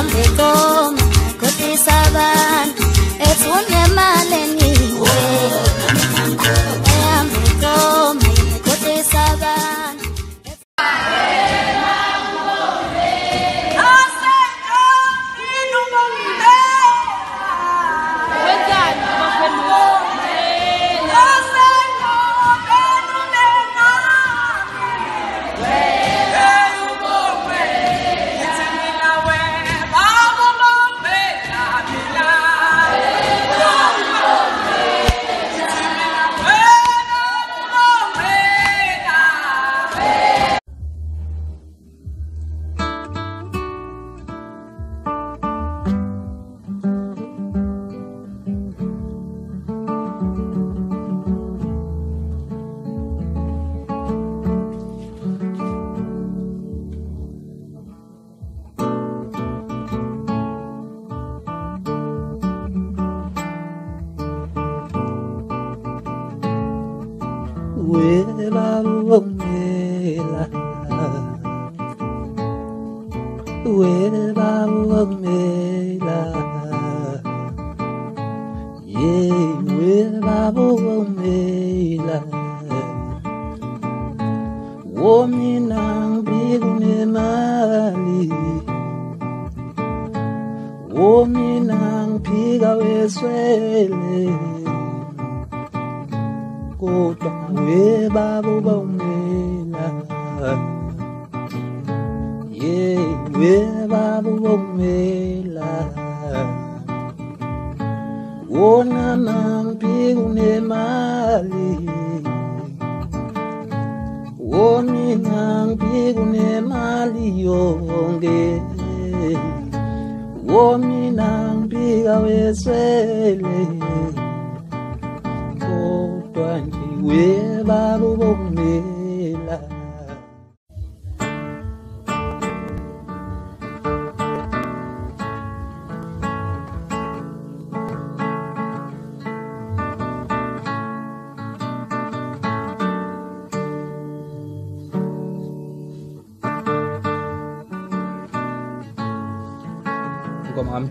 ehambe koma khohlisa abantu ethi unemali eningi ehambe koma khohlisa abantu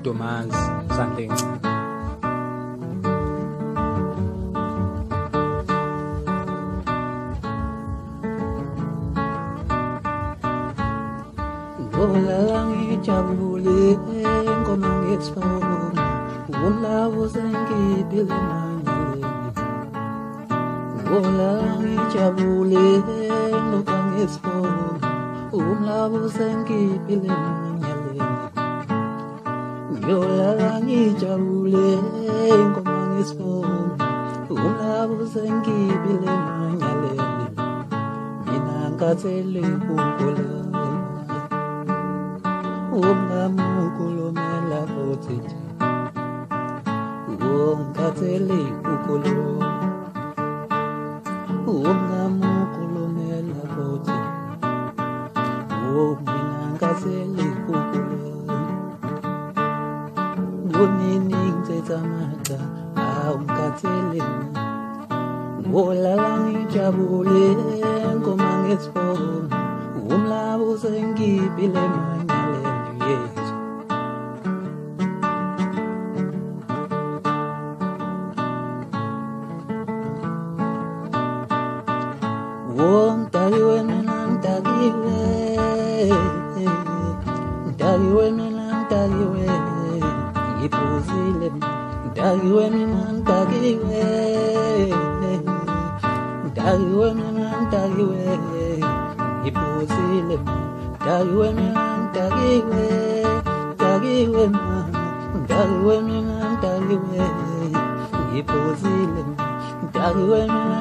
Thomas something. Ngola ngijabule ngoma ngexfo umlawo sengibile manje Ngola ngijabule ngoma ngexfo umlawo sengibile manje Ngola ngijabule ngoma ngexfo umlawo sengibile manje Mina ngathele ukula Kulomela otete Katele ukolo Kulomela otete Minangasele ukolo Nini nzetamata Katele Ngola ngijabule ngoma ngexfo umlawo sengibile manyale Yesu Wontagiwe mina ntagiwe mina ntagiwe Ngipuzile ntagiwe mina ntagiwe mina ntagiwe Ngipuzile ntagiwe mina ntagiwe mina ntagiwe Ngipuzile ntagiwe mina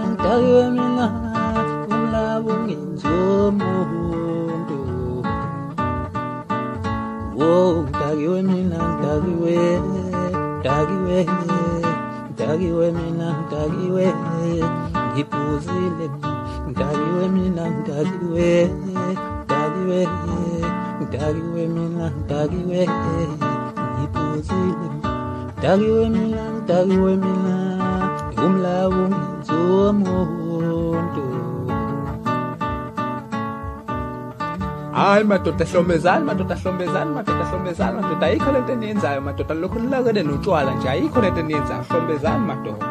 umlawo ngenzomuntu ntagiwe mina ntagiwe mina ntagiwe Ngipuzile ntagiwe mina ntagiwe mina ntagiwe Ngipuzile ntagiwe mina umlawo ngenzomuntu hayi madoda hlombezani madoda ayikho lento eniyenzayo madoda lokhu nilakele notshwala nje ayikho lento eniyenzayo hlombezani madoda